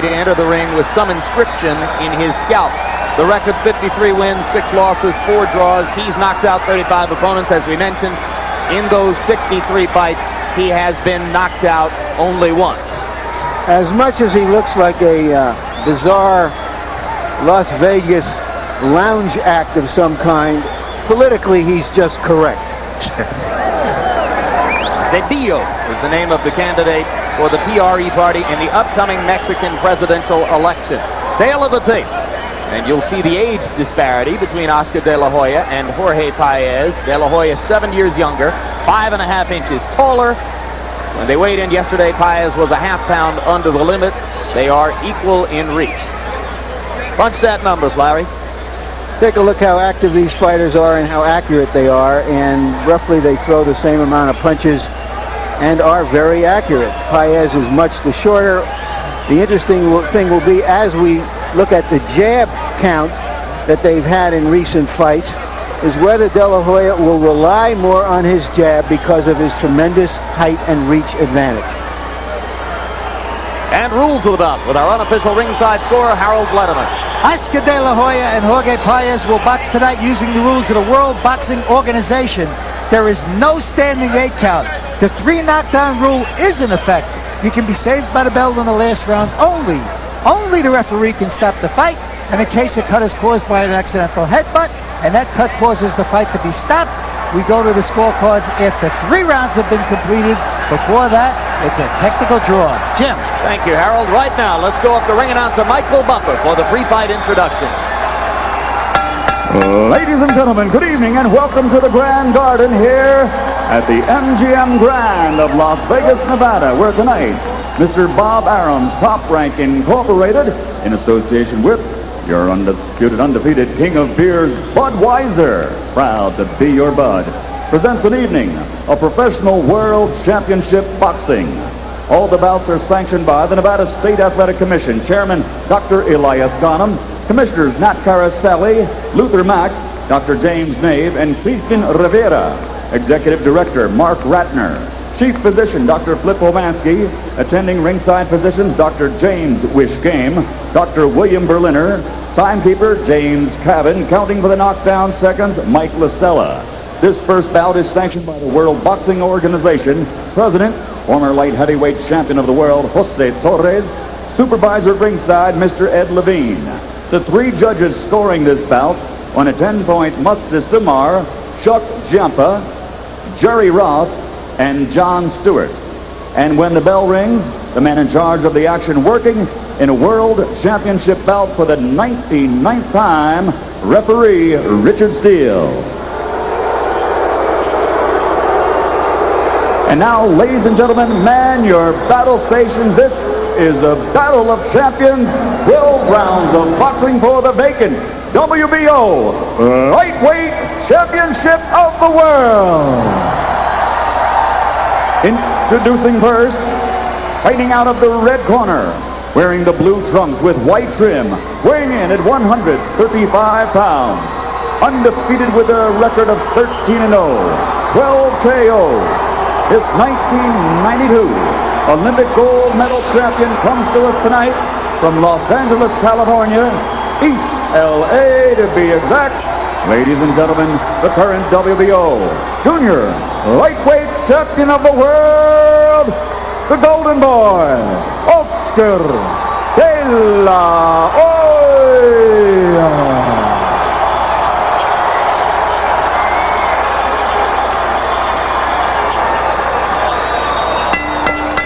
day to enter the ring with some inscription in his scalp. The record: 53 wins, 6 losses, 4 draws. He's knocked out 35 opponents, as we mentioned. In those 63 fights, he has been knocked out only once. As much as he looks like a bizarre Las Vegas lounge act of some kind, politically he's just correct. Zedillo is the name of the candidate for the PRE party in the upcoming Mexican presidential election. Tail of the tape. And you'll see the age disparity between Oscar De La Hoya and Jorge Paez. De La Hoya 7 years younger, 5.5 inches taller. When they weighed in yesterday, Paez was a half-pound under the limit. They are equal in reach. Punch that numbers, Larry. Take a look how active these fighters are and how accurate they are, and roughly they throw the same amount of punches and are very accurate. Paez is much the shorter. The interesting thing will be, as we look at the jab count that they've had in recent fights, is whether De La Hoya will rely more on his jab because of his tremendous height and reach advantage. And rules of the bout with our unofficial ringside scorer, Harold Letterman. Oscar De La Hoya and Jorge Paez will box tonight using the rules of the World Boxing Organization. There is no standing 8 count. The 3 knockdown rule is in effect. You can be saved by the bell in the last round only. Only the referee can stop the fight, and in case a cut is caused by an accidental headbutt, and that cut causes the fight to be stopped, we go to the scorecards after 3 rounds have been completed. Before that, it's a technical draw. Jim. Thank you, Harold. Right now, let's go up the ring announcer Michael Buffer for the pre-fight introductions. Ladies and gentlemen, good evening and welcome to the Grand Garden here at the MGM Grand of Las Vegas, Nevada, where tonight Mr. Bob Arum's Top Rank Incorporated, in association with your undisputed, undefeated king of beers, Budweiser, proud to be your bud, presents an evening of professional world championship boxing. All the bouts are sanctioned by the Nevada State Athletic Commission, Chairman Dr. Elias Ghanem, Commissioners Nat Carasali, Luther Mack, Dr. James Nave, and Cristian Rivera. Executive Director Mark Ratner. Chief Physician Dr. Flip Omansky. Attending ringside physicians Dr. James Wishgame, Dr. William Berliner. Timekeeper James Cavan. Counting for the knockdown seconds, Mike Listella. This first bout is sanctioned by the World Boxing Organization. President, former light heavyweight champion of the world, Jose Torres. Supervisor at ringside, Mr. Ed Levine. The 3 judges scoring this bout on a 10-point must system are Chuck Giampa, Jerry Roth, and John Stewart. And when the bell rings, the man in charge of the action working in a world championship bout for the 99th time, referee Richard Steele. And now, ladies and gentlemen, man your battle stations. This is the Battle of Champions, 12 rounds of boxing for the vacant WBO Lightweight Championship of the World. Introducing first, fighting out of the red corner, wearing the blue trunks with white trim, weighing in at 135 pounds, undefeated with a record of 13-0, 12 KOs. This 1992 Olympic gold medal champion comes to us tonight from Los Angeles, California, East LA to be exact. Ladies and gentlemen, the current WBO Junior Lightweight Champion of the World, the Golden Boy, Oscar De La Hoya.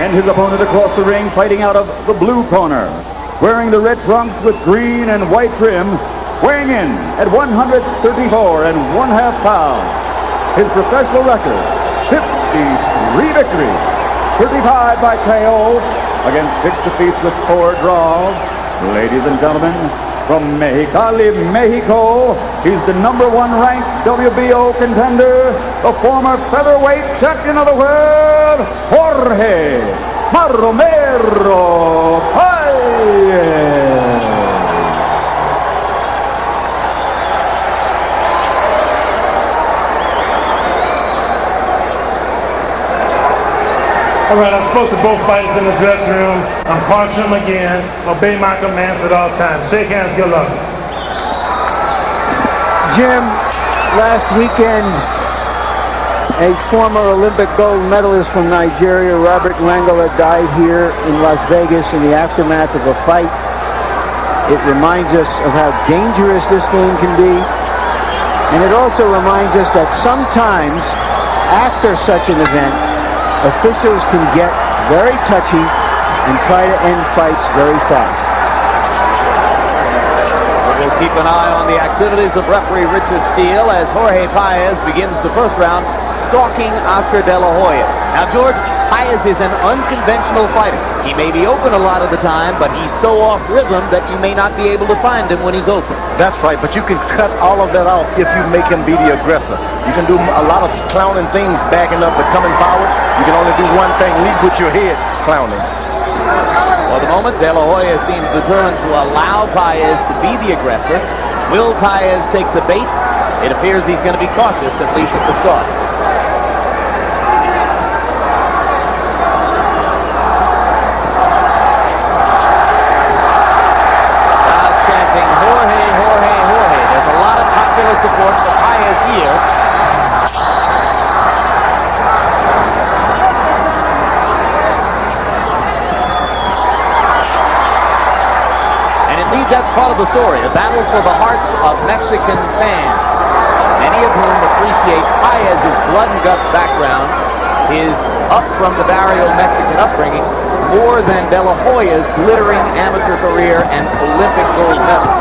And his opponent across the ring, fighting out of the blue corner, wearing the red trunks with green and white trim, weighing in at 134.5 pounds. His professional record, 53 victories, 35 by KO, against 6 defeats with 4 draws. Ladies and gentlemen, from Mexicali, Mexico, he's the #1 ranked WBO contender, the former featherweight champion of the world, Jorge Marromero Paez. All right, I'm supposed to both fighters in the dressing room. I'm cautioning them again. Obey my commands at all times. Shake hands, good luck. Jim, last weekend, a former Olympic gold medalist from Nigeria, Robert Langella, died here in Las Vegas in the aftermath of a fight. It reminds us of how dangerous this game can be. And it also reminds us that sometimes, after such an event, officials can get very touchy and try to end fights very fast. We'll keep an eye on the activities of referee Richard Steele as Jorge Paez begins the first round, stalking Oscar De La Hoya. Now, George, Paez is an unconventional fighter. He may be open a lot of the time, but he's so off rhythm that you may not be able to find him when he's open. That's right, but you can cut all of that off if you make him be the aggressor. You can do a lot of clowning things, backing up, but coming forward, you can only do one thing, lead with your head clowning. For the moment, De La Hoya seems determined to allow Paez to be the aggressor. Will Paez take the bait? It appears he's going to be cautious, at least at the start. Crowd chanting, Jorge, Jorge, Jorge. There's a lot of popular support for Paez here. That's part of the story, a battle for the hearts of Mexican fans, many of whom appreciate Paez's blood and guts background, his up-from-the-barrio Mexican upbringing, more than De La Hoya's glittering amateur career and Olympic gold medal.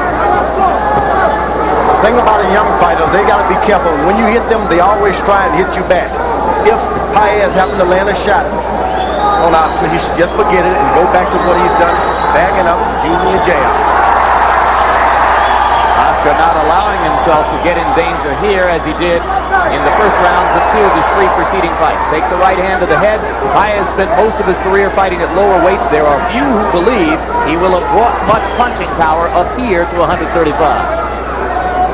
The thing about a young fighter, they got to be careful. When you hit them, they always try and hit you back. If Paez happened to land a shot on Oscar, he should just forget it and go back to what he's done, bagging up, using the jab. Oscar not allowing himself to get in danger here as he did in the first rounds of two of his three preceding fights. Takes a right hand to the head. Paez spent most of his career fighting at lower weights. There are few who believe he will have brought much punching power up here to 135.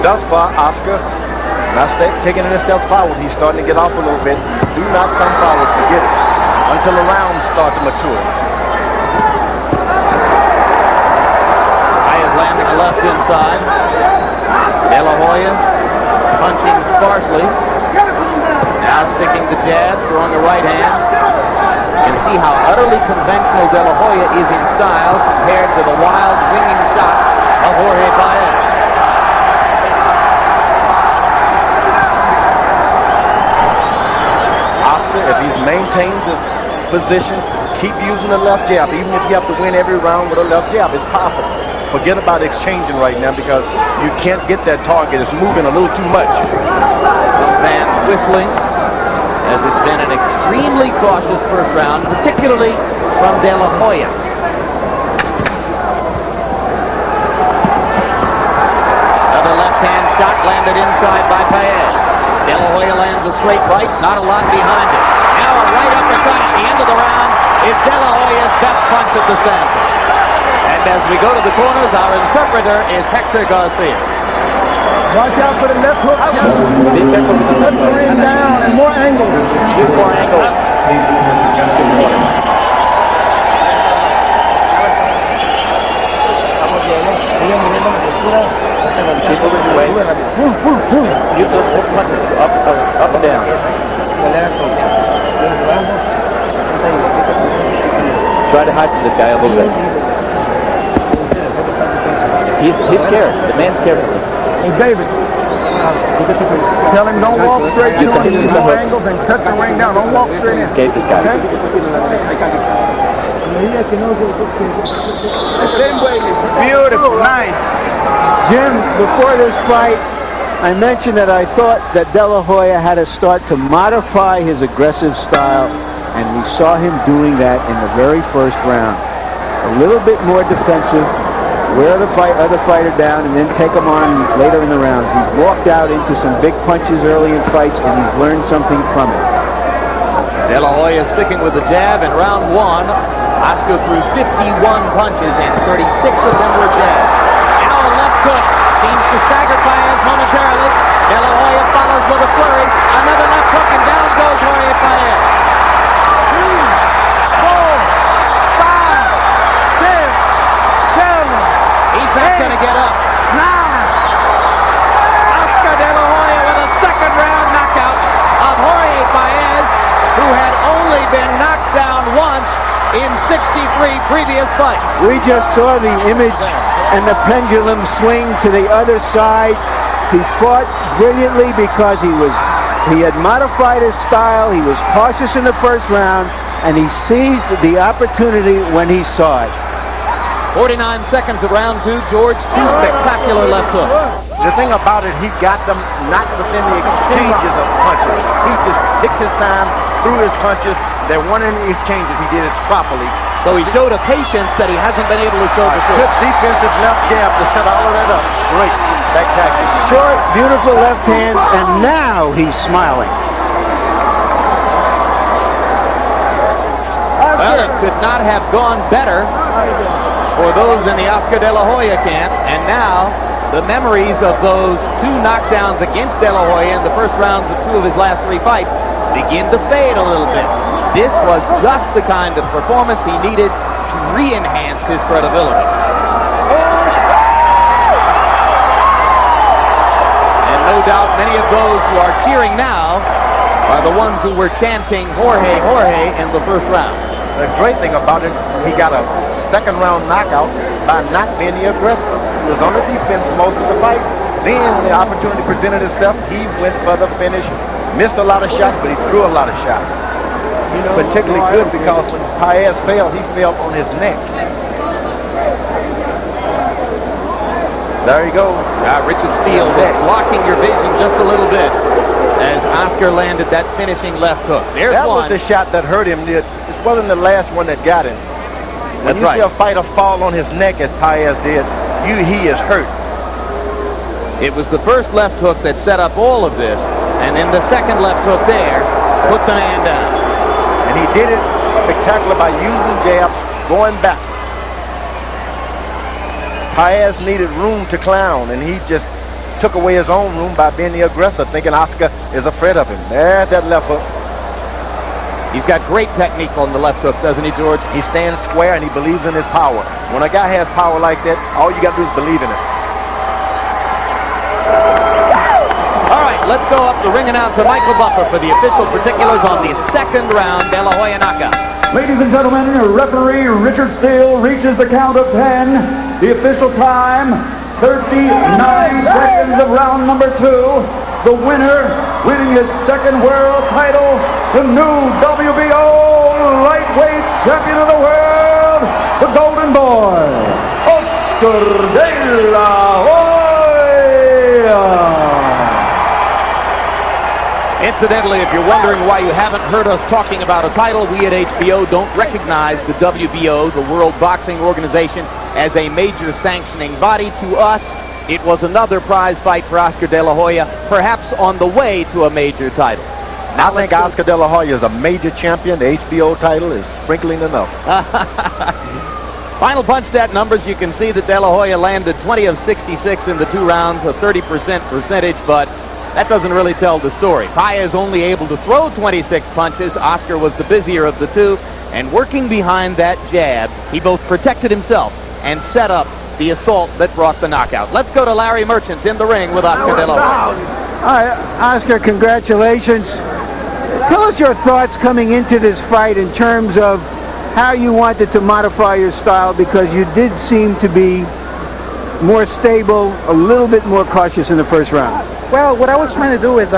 Thus far, Oscar not taking any steps forward. He's starting to get off a little bit. Do not come forward, forget it, until the rounds start to mature. Paez landing a left inside. De La Hoya punching sparsely. Now sticking the jab, throwing a right hand. You can see how utterly conventional De La Hoya is in style compared to the wild, winging shot of Jorge Paez. Oscar, if he maintains his position, keep using the left jab. Even if you have to win every round with a left jab, it's possible. Forget about exchanging right now because you can't get that target. It's moving a little too much. Some fans whistling as it's been an extremely cautious first round, particularly from De La Hoya. Another left-hand shot landed inside by Paez. De La Hoya lands a straight right, not a lot behind it. Now a right uppercut at the end of the round is De La Hoya's best punch of the stanza. And as we go to the corners, our interpreter is Hector Garcia. Watch out for the left hook. Left ring down and more angles. Use more angles. Keep moving your waist. Use those hook punches up and down. Try to hide from this guy a little bit. He's scared. The man's scared of him. Hey, David. Tell him don't walk straight to him. Use more angles and cut the ring down. Don't walk straight in. Escape this guy. Okay? Beautiful. Nice. Jim, before this fight, I mentioned that I thought that De La Hoya had to start to modify his aggressive style, and we saw him doing that in the very first round. A little bit more defensive, wear the other fighter down, and then take him on later in the round. He's walked out into some big punches early in fights, and he's learned something from it. De La Hoya sticking with the jab in round one. Oscar threw 51 punches, and 36 of them were jabs. Now a left hook seems to stagger Paez momentarily. De La Hoya follows with a flurry. Another left hook, and down goes Jorge Paez. 63 previous fights. We just saw the image and the pendulum swing to the other side. He fought brilliantly because he had modified his style. He was cautious in the first round, and he seized the opportunity when he saw it. 49 seconds of round 2. George, 2 spectacular left hooks. The thing about it, he got them not within the exchanges of punches. He just picked his time, threw his punches. There weren't any exchanges. He did it properly. So he showed a patience that he hasn't been able to show before. Good defensive left jab to set all of that up. Great. Spectacular. Short, beautiful left hands, and now he's smiling. Well, it could not have gone better for those in the Oscar De La Hoya camp. And now the memories of those 2 knockdowns against De La Hoya in the first rounds of 2 of his last 3 fights begin to fade a little bit. This was just the kind of performance he needed to re-enhance his credibility. And no doubt many of those who are cheering now are the ones who were chanting Jorge, Jorge in the first round. The great thing about it, he got a second round knockout by not being the aggressor. He was on the defense most of the fight. Then when the opportunity presented itself, he went for the finish. Missed a lot of shots, but he threw a lot of shots. Particularly good because when Paez fell, he fell on his neck. There you go. Richard Steele was blocking your vision just a little bit as Oscar landed that finishing left hook. There's that one. Was the shot that hurt him. It wasn't the last one that got him. When That's you right. see a fighter fall on his neck as Paez did, he is hurt. It was the first left hook that set up all of this, and then the second left hook there put the man down. And he did it spectacular by using jabs, going back. Paez needed room to clown, and he just took away his own room by being the aggressor, thinking Oscar is afraid of him. There's that left hook. He's got great technique on the left hook, doesn't he, George? He stands square, and he believes in his power. When a guy has power like that, all you got to do is believe in it. All right, let's go up to ring announcer Michael Buffer for the official particulars on the second round De La Hoya knockout. Ladies and gentlemen, referee Richard Steele reaches the count of 10. The official time, 39 seconds of round number 2. The winner, winning his second world title, the new WBO lightweight champion of the world, the Golden Boy, Oscar De La Hoya. Incidentally, if you're wondering why you haven't heard us talking about a title, we at HBO don't recognize the WBO, the World Boxing Organization, as a major sanctioning body. To us, it was another prize fight for Oscar De La Hoya, perhaps on the way to a major title. Now I think Oscar De La Hoya is a major champion. The HBO title is sprinkling enough. Final punch stat numbers, you can see that De La Hoya landed 20 of 66 in the 2 rounds, a 30% percentage, but that doesn't really tell the story. Paez only able to throw 26 punches. Oscar was the busier of the two, and working behind that jab, he both protected himself and set up the assault that brought the knockout. Let's go to Larry Merchant in the ring with Oscar De La Hoya. All right, Oscar, congratulations. Tell us your thoughts coming into this fight in terms of how you wanted to modify your style, because you did seem to be more stable, a little bit more cautious in the first round. Well, what I was trying to do is